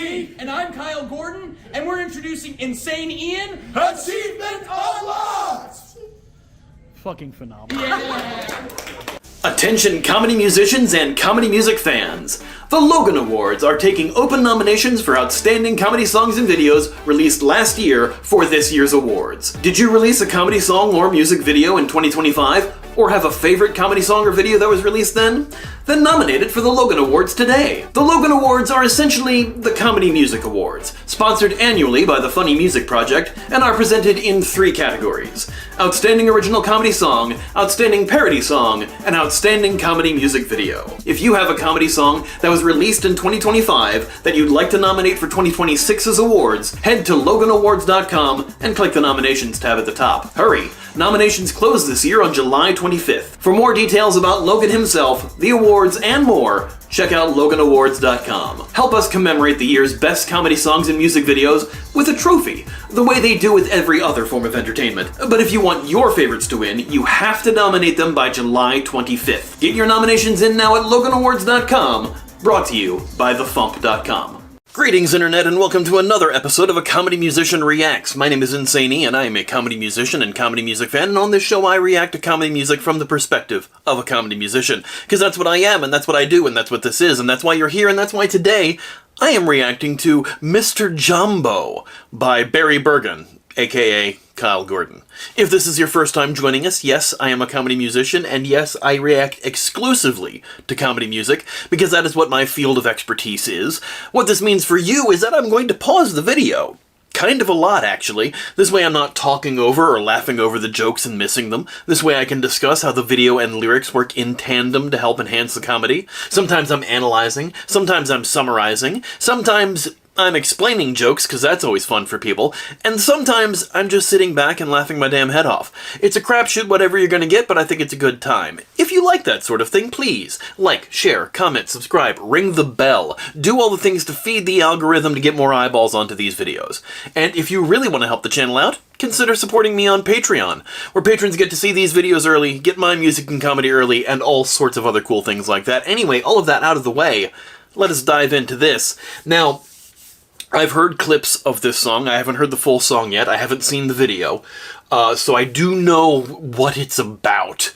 Z. And I'm Kyle Gordon, and we're introducing Insane Ian. Achievement Unlocked! Fucking phenomenal. Yeah. Attention comedy musicians and comedy music fans. The Logan Awards are taking open nominations for outstanding comedy songs and videos released last year for this year's awards. Did you release a comedy song or music video in 2025? Or have a favorite comedy song or video that was released then? Then nominate it for the Logan Awards today. The Logan Awards are essentially the Comedy Music Awards, sponsored annually by the Funny Music Project, and are presented in 3 categories: Outstanding Original Comedy Song, Outstanding Parody Song, and Outstanding Comedy Music Video. If you have a comedy song that was released in 2025 that you'd like to nominate for 2026's awards, head to LoganAwards.com and click the Nominations tab at the top. Hurry! Nominations close this year on July 25th. For more details about Logan himself, the awards, and more, check out LoganAwards.com. Help us commemorate the year's best comedy songs and music videos with a trophy, the way they do with every other form of entertainment. But if you want your favorites to win, you have to nominate them by July 25th. Get your nominations in now at LoganAwards.com, brought to you by TheFump.com. Greetings, Internet, and welcome to another episode of A Comedy Musician Reacts. My name is Insane E, and I am a comedy musician and comedy music fan, and on this show I react to comedy music from the perspective of a comedy musician. Because that's what I am, and that's what I do, and that's what this is, and that's why you're here, and that's why today I am reacting to Mr. Jambo by Bergen, aka Kyle Gordon. If this is your first time joining us, yes, I am a comedy musician, and yes, I react exclusively to comedy music, because that is what my field of expertise is. What this means for you is that I'm going to pause the video. Kind of a lot, actually. This way I'm not talking over or laughing over the jokes and missing them. This way I can discuss how the video and lyrics work in tandem to help enhance the comedy. Sometimes I'm analyzing, sometimes I'm summarizing, sometimes I'm explaining jokes, because that's always fun for people, and sometimes I'm just sitting back and laughing my damn head off. It's a crapshoot whatever you're gonna get, but I think it's a good time. If you like that sort of thing, please like, share, comment, subscribe, ring the bell, do all the things to feed the algorithm to get more eyeballs onto these videos. And if you really want to help the channel out, consider supporting me on Patreon, where patrons get to see these videos early, get my music and comedy early, and all sorts of other cool things like that. Anyway, all of that out of the way, let us dive into this. Now, I've heard clips of this song. I haven't heard the full song yet. I haven't seen the video. So I do know what it's about.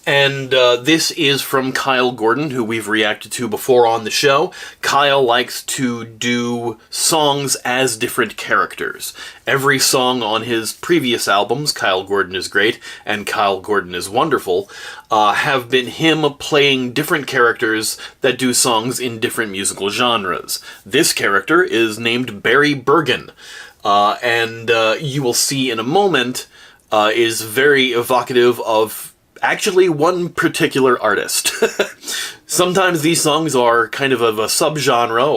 And this is from Kyle Gordon, who we've reacted to before on the show. Kyle likes to do songs as different characters. Every song on his previous albums, Kyle Gordon is Great and Kyle Gordon is Wonderful, have been him playing different characters that do songs in different musical genres. This character is named Bergen, and you will see in a moment is very evocative of actually one particular artist. Sometimes these songs are kind of a subgenre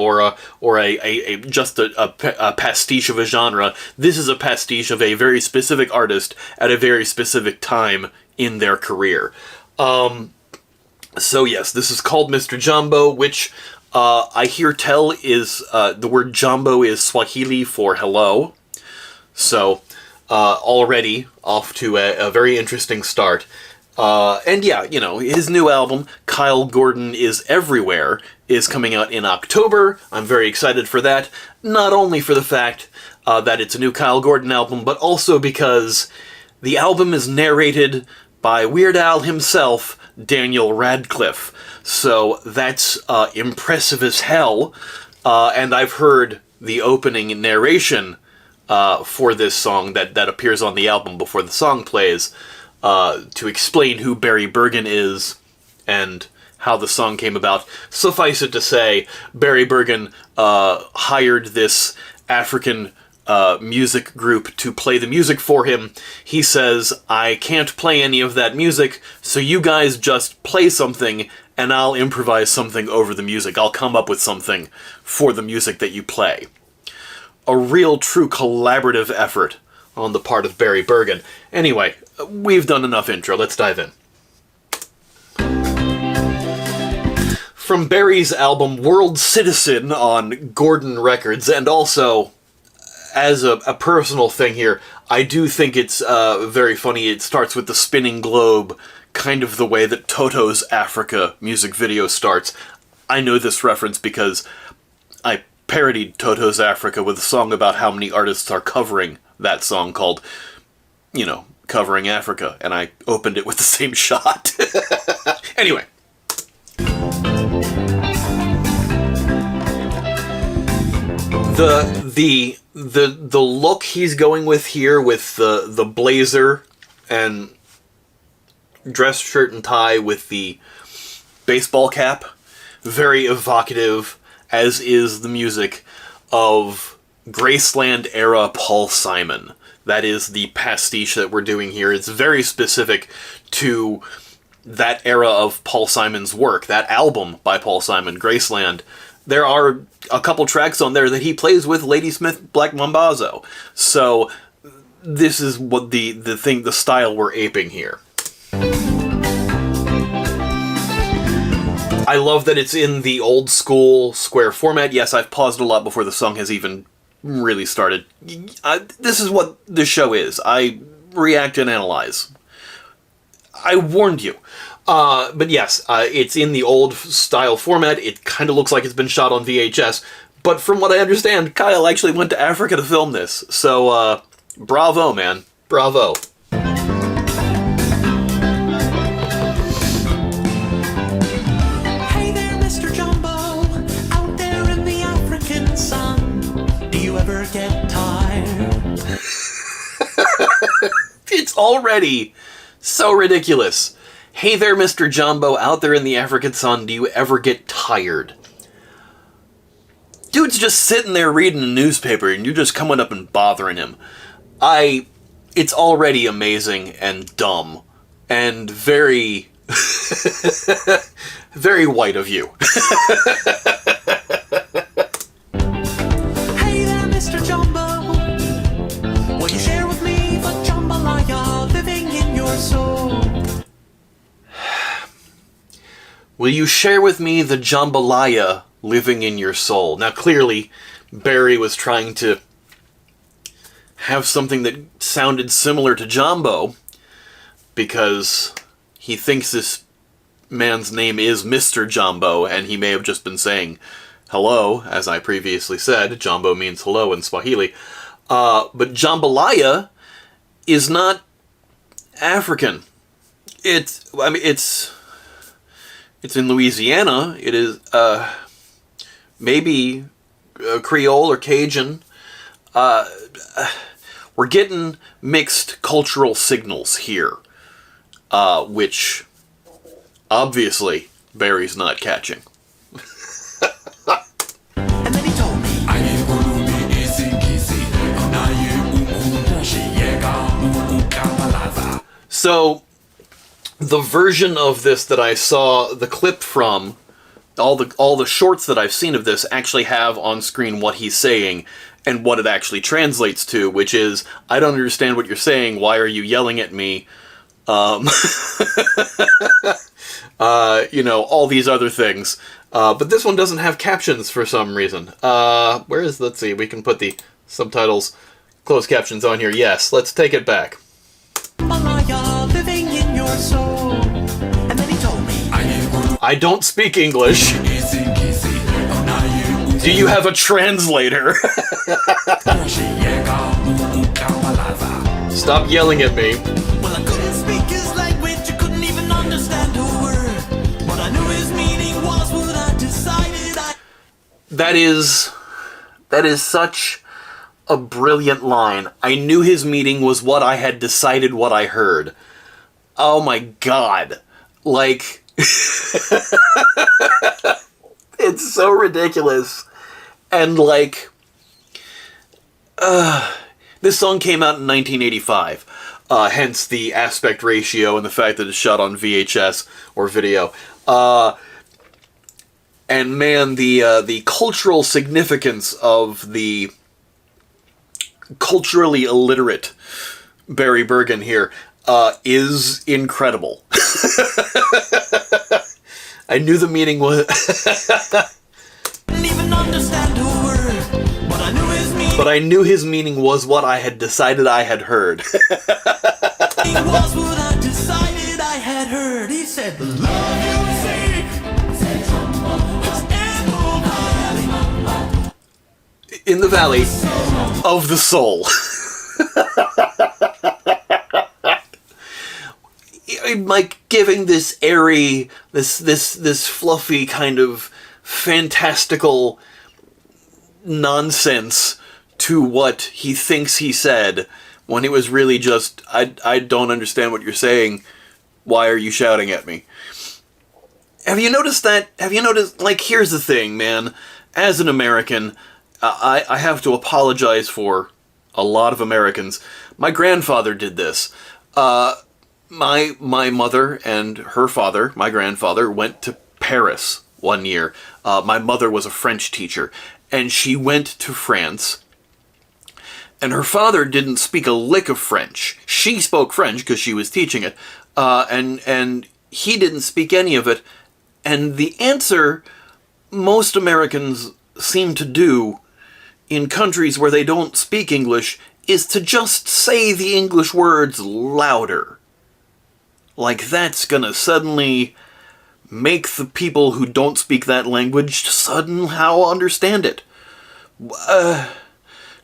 or just a pastiche of a genre. This is a pastiche of a very specific artist at a very specific time in their career. So yes, this is called Mr. Jambo, which I hear tell is the word Jambo is Swahili for hello. So already off to a very interesting start. And yeah, you know, his new album, Kyle Gordon is Everywhere, is coming out in October. I'm very excited for that. Not only for the fact that it's a new Kyle Gordon album, but also because the album is narrated by Weird Al himself, Daniel Radcliffe. So that's impressive as hell. And I've heard the opening narration for this song that appears on the album before the song plays, to explain who Bergen is and how the song came about. Suffice it to say, Bergen hired this African music group to play the music for him. He says, I can't play any of that music, so you guys just play something and I'll improvise something over the music. I'll come up with something for the music that you play. A real true collaborative effort on the part of Bergen. Anyway, we've done enough intro. Let's dive in. From Barry's album World Citizen on Gordon Records, and also as a personal thing here, I do think it's very funny. It starts with the spinning globe, kind of the way that Toto's Africa music video starts. I know this reference because I parodied Toto's Africa with a song about how many artists are covering that song called, you know, Covering Africa, and I opened it with the same shot. Anyway. The look he's going with here with the blazer and dress shirt and tie with the baseball cap, very evocative, as is the music of Graceland era Paul Simon. That is the pastiche that we're doing here. It's very specific to that era of Paul Simon's work, that album by Paul Simon, Graceland. There are a couple tracks on there that he plays with Ladysmith Black Mambazo. So this is what the style we're aping here. I love that it's in the old school square format. Yes, I've paused a lot before the song has even really started. This is what the show is. I react and analyze. I warned you. But yes, it's in the old style format. It kind of looks like it's been shot on VHS. But from what I understand, Kyle actually went to Africa to film this. So, bravo, man. Bravo. Hey there, Mr. Jambo, out there in the African sun. Do you ever get tired? It's already so ridiculous. Hey there, Mr. Jambo, out there in the African sun, do you ever get tired? Dude's just sitting there reading a newspaper, and you're just coming up and bothering him. It's already amazing and dumb, and very, very white of you. Hey there, Mr. Jambo, will you share with me the jambalaya living in your soul? Will you share with me the jambalaya living in your soul? Now, clearly, Barry was trying to have something that sounded similar to Jambo, because he thinks this man's name is Mr. Jambo, and he may have just been saying hello, as I previously said. Jambo means hello in Swahili. But jambalaya is not African. It's in Louisiana. It is, maybe Creole or Cajun. We're getting mixed cultural signals here, which, obviously, Barry's not catching. And then he told me, so, the version of this that I saw the clip from, all the shorts that I've seen of this actually have on screen what he's saying and what it actually translates to, which is, I don't understand what you're saying, why are you yelling at me? You know, all these other things. But this one doesn't have captions for some reason. Let's see, we can put the subtitles, closed captions on here. Yes, let's take it back. jambalaya living in your soul. And then he told me, I don't speak English. Do you have a translator? Stop yelling at me. well, I couldn't speak his language, I couldn't even understand a word. But I knew his meaning was what I decided That is such a brilliant line. I knew his meaning was what I had decided what I heard. Oh my god. Like, it's so ridiculous. And like, this song came out in 1985. Hence the aspect ratio and the fact that it's shot on VHS or video. And man, the cultural significance of the culturally illiterate Barry Bergen here is incredible. I knew the meaning was... didn't even understand a word. But I knew his meaning But I knew his meaning was what I had decided I had heard. was what I decided I had heard. He said, the love you seek is in the valley of the soul. Like giving this airy, this fluffy kind of fantastical nonsense to what he thinks he said, when it was really just, I don't understand what you're saying. Why are you shouting at me? Have you noticed that? Have you noticed, like, here's the thing, man. As an American, I have to apologize for a lot of Americans. My grandfather did this. My mother and her father, my grandfather, went to Paris one year. My mother was a French teacher, and she went to France. And her father didn't speak a lick of French. She spoke French because she was teaching it, and he didn't speak any of it. And the answer most Americans seem to do in countries where they don't speak English is to just say the English words louder. Like that's gonna suddenly make the people who don't speak that language somehow understand it.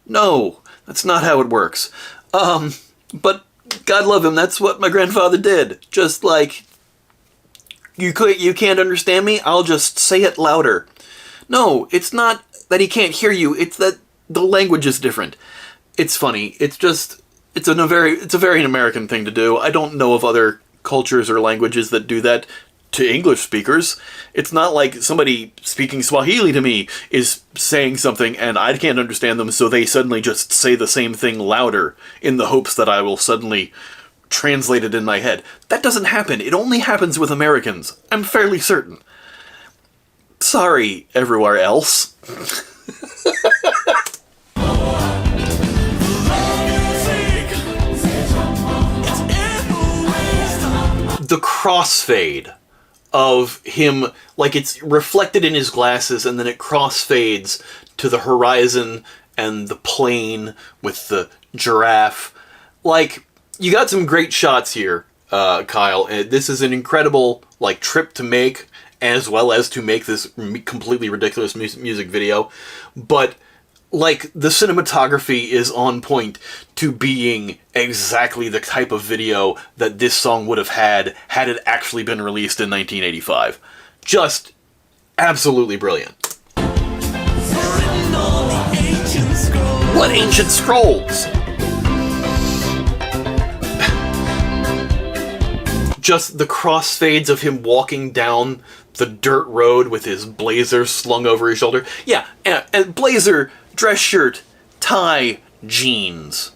No, that's not how it works. But God love him, that's what my grandfather did. Just like, you can't understand me, I'll just say it louder. No, it's not that he can't hear you, it's that the language is different. It's funny, it's a very American thing to do. I don't know of other cultures or languages that do that to English speakers. It's not like somebody speaking Swahili to me is saying something and I can't understand them, so they suddenly just say the same thing louder in the hopes that I will suddenly translate it in my head. That doesn't happen. It only happens with Americans. I'm fairly certain. Sorry, everywhere else. The crossfade of him, like it's reflected in his glasses and then it crossfades to the horizon and the plain with the giraffe. Like, you got some great shots here, Kyle. This is an incredible, like, trip to make, as well as to make this completely ridiculous music video. But, like, the cinematography is on point to being exactly the type of video that this song would have had it actually been released in 1985. Just absolutely brilliant. What ancient scrolls? Just the crossfades of him walking down the dirt road with his blazer slung over his shoulder. Yeah, and blazer, dress shirt, tie, jeans,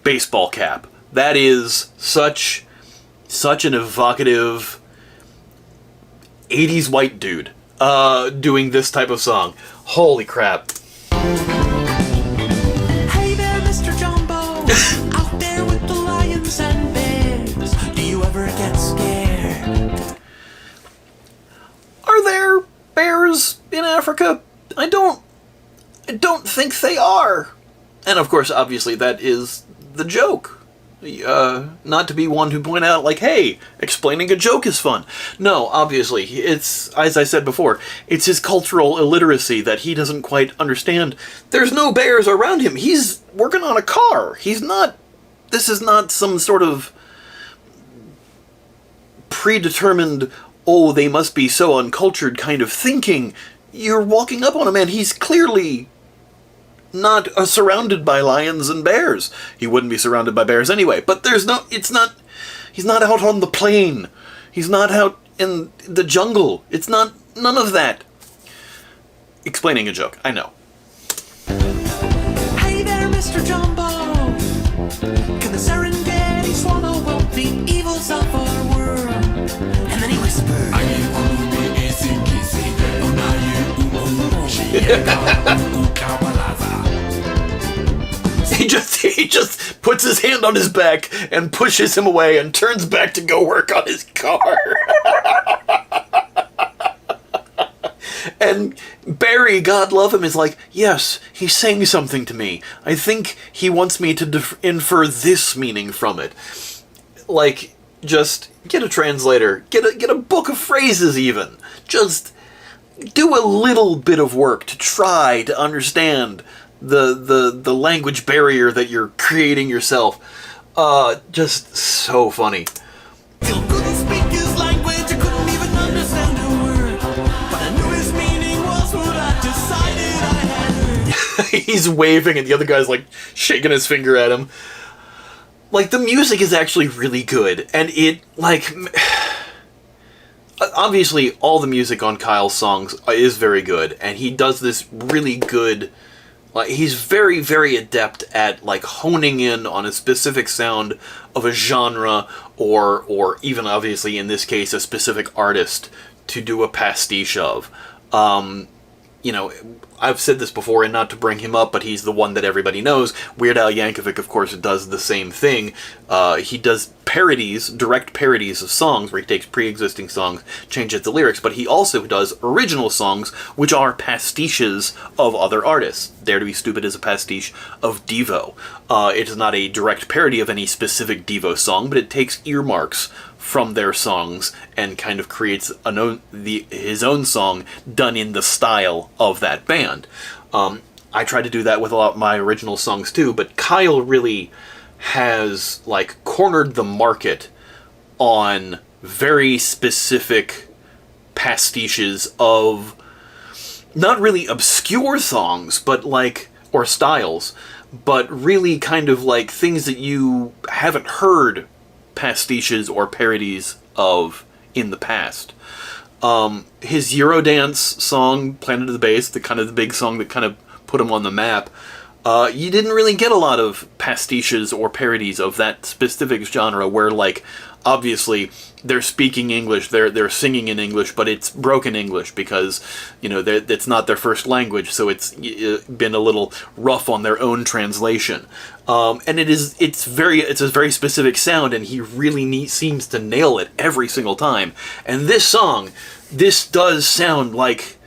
baseball cap. That is such an evocative 80s white dude doing this type of song. Holy crap. Hey there, Mr. Jambo, out there with the lions and bears. Do you ever get scared? Are there bears in Africa? I don't think they are. And of course, obviously, that is the joke. Not to be one who point out, like, hey, explaining a joke is fun. No, obviously, it's, as I said before, it's his cultural illiteracy that he doesn't quite understand. There's no bears around him. He's working on a car. This is not some sort of predetermined, oh, they must be so uncultured kind of thinking. You're walking up on a man. He's clearly not surrounded by lions and bears. He wouldn't be surrounded by bears anyway. But he's not out on the plain. He's not out in the jungle. It's not, none of that. Explaining a joke, I know. Hey there, Mr. Jambo, can the Serengeti swallow up the evils of our world? And then he whispered, He just puts his hand on his back and pushes him away and turns back to go work on his car. And Barry, God love him, is like, yes, he's saying something to me. I think he wants me to infer this meaning from it. Like, just get a translator. Get a book of phrases even. Just do a little bit of work to try to understand the language barrier that you're creating yourself. Just so funny. Still couldn't speak his language, I couldn't even understand a word. But I knew his meaning was what I decided I had heard. He's waving and the other guy's like shaking his finger at him. Like, the music is actually really good, and it, like, obviously all the music on Kyle's songs is very good, and he does this really good, like, he's very, very adept at, like, honing in on a specific sound of a genre, or even, obviously, in this case, a specific artist to do a pastiche of. You know, I've said this before, and not to bring him up, but he's the one that everybody knows. Weird Al Yankovic, of course, does the same thing. He does parodies, direct parodies of songs, where he takes pre-existing songs, changes the lyrics, but he also does original songs, which are pastiches of other artists. Dare to Be Stupid is a pastiche of Devo. It is not a direct parody of any specific Devo song, but it takes earmarks from their songs and kind of creates his own song done in the style of that band. I try to do that with a lot of my original songs too, but Kyle really has, like, cornered the market on very specific pastiches of not really obscure songs, but like, or styles, but really kind of like things that you haven't heard pastiches or parodies of in the past. His Eurodance song, Planet of the Bass, the big song that kind of put him on the map, you didn't really get a lot of pastiches or parodies of that specific genre where, like, obviously they're speaking English, they're singing in English, but it's broken English because, you know, it's not their first language, so it's been a little rough on their own translation. And it's a very specific sound, and he really seems to nail it every single time. And this song, this does sound like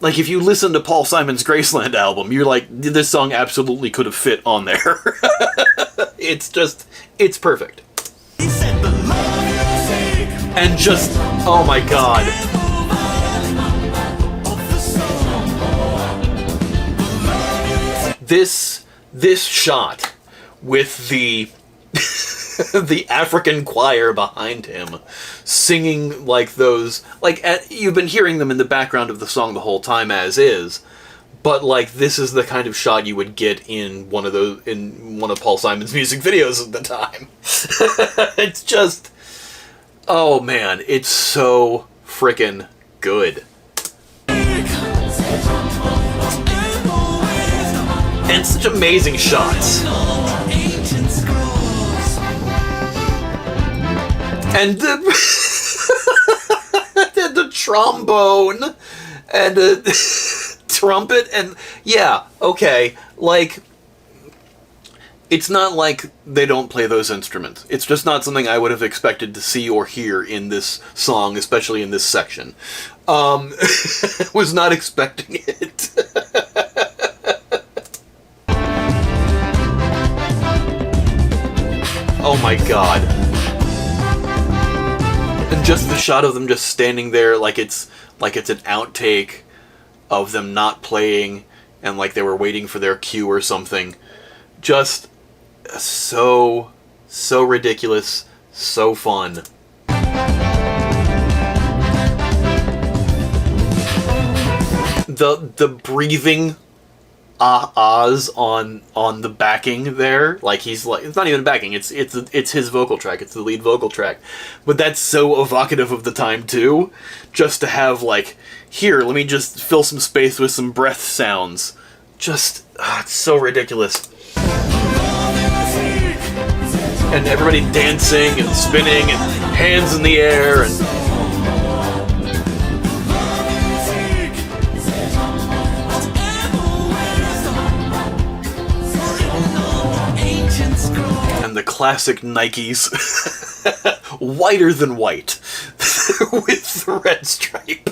if you listen to Paul Simon's Graceland album, you're like, this song absolutely could have fit on there. It's perfect. And just, oh my god. This shot with the the African choir behind him singing like those, like, you've been hearing them in the background of the song the whole time as is, but like this is the kind of shot you would get in one of Paul Simon's music videos at the time. It's just, oh man, it's so frickin' good. And such amazing shots. And the trombone and trumpet, and yeah, okay, like, it's not like they don't play those instruments. It's just not something I would have expected to see or hear in this song, especially in this section. Was not expecting it. Oh my god. And just the shot of them just standing there like it's an outtake of them not playing and like they were waiting for their cue or something. Just so ridiculous, so fun. The breathing ahs on the backing there, like he's like, it's not even backing, it's his vocal track, it's the lead vocal track, but that's so evocative of the time too, just to have like, here, let me just fill some space with some breath sounds. Just, it's so ridiculous. And everybody dancing and spinning and hands in the air and the classic Nikes, whiter than white, with the red stripe.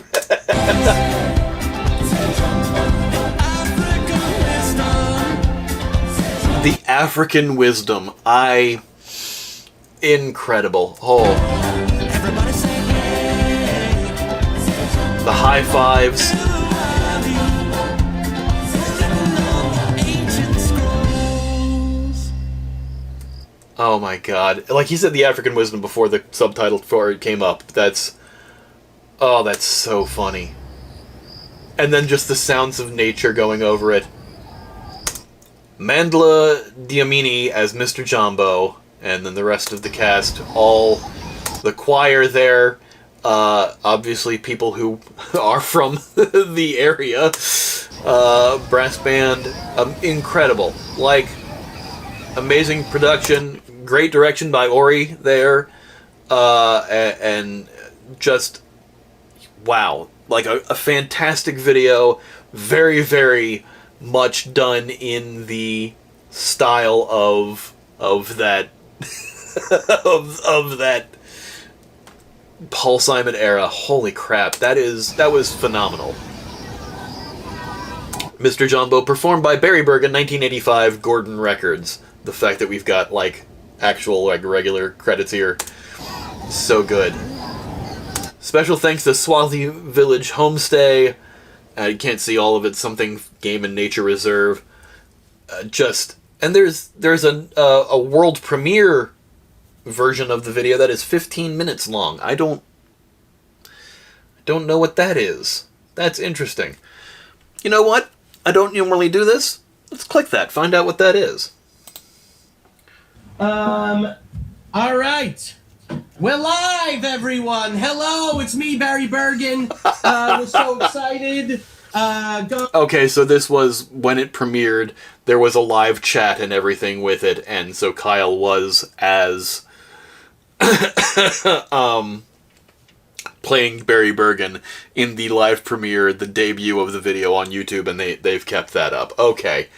The African wisdom, incredible. Oh. The high fives. Oh my god. Like he said the African wisdom before the subtitle for it came up. Oh, that's so funny. And then just the sounds of nature going over it. Mandla Diamini as Mr. Jambo, and then the rest of the cast, all the choir there, obviously people who are from the area, brass band, incredible. Like, amazing production, great direction by Ori there, and just, wow. Like, a fantastic video, very, very much done in the style of that of that Paul Simon era. Holy crap, that was phenomenal. Mr. Jambo, performed by Bergen, 1985, Gordon Records. The fact that we've got like actual like regular credits here, so good. Special thanks to Swathi Village Homestay. You can't see all of it. Something Game and Nature Reserve. And there's a world premiere version of the video that is 15 minutes long. I don't know what that is. That's interesting. You know what? I don't normally do this. Let's click that. Find out what that is. All right. We're live, everyone. Hello, it's me, Barry Bergen. We're so excited. Okay, so this was when it premiered. There was a live chat and everything with it, and so Kyle was as playing Barry Bergen in the live premiere, the debut of the video on YouTube, and they've kept that up. Okay.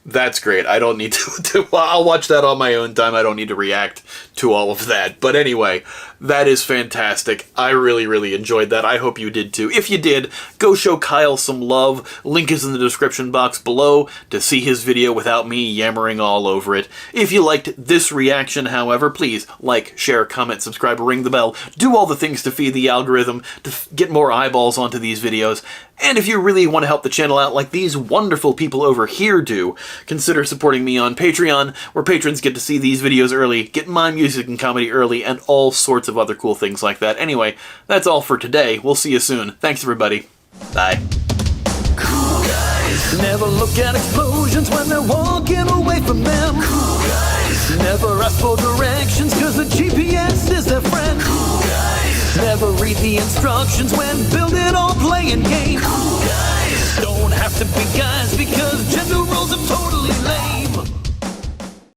That's great. I don't need to I'll watch that on my own time. I don't need to react to all of that. But anyway, that is fantastic. I really, really enjoyed that. I hope you did too. If you did, go show Kyle some love. Link is in the description box below to see his video without me yammering all over it. If you liked this reaction, however, please like, share, comment, subscribe, ring the bell. Do all the things to feed the algorithm to get more eyeballs onto these videos. And if you really want to help the channel out like these wonderful people over here do, consider supporting me on Patreon, where patrons get to see these videos early, get my music and comedy early, and all sorts of other cool things like that. Anyway, that's all for today. We'll see you soon. Thanks, everybody. Bye. Cool guys. Never look at explosions when they're walking away from them. Cool guys. Never ask for directions, cause the GPS is their friend. Cool guys. Never read the instructions when building or playing games. Cool guys. Don't have to be guys because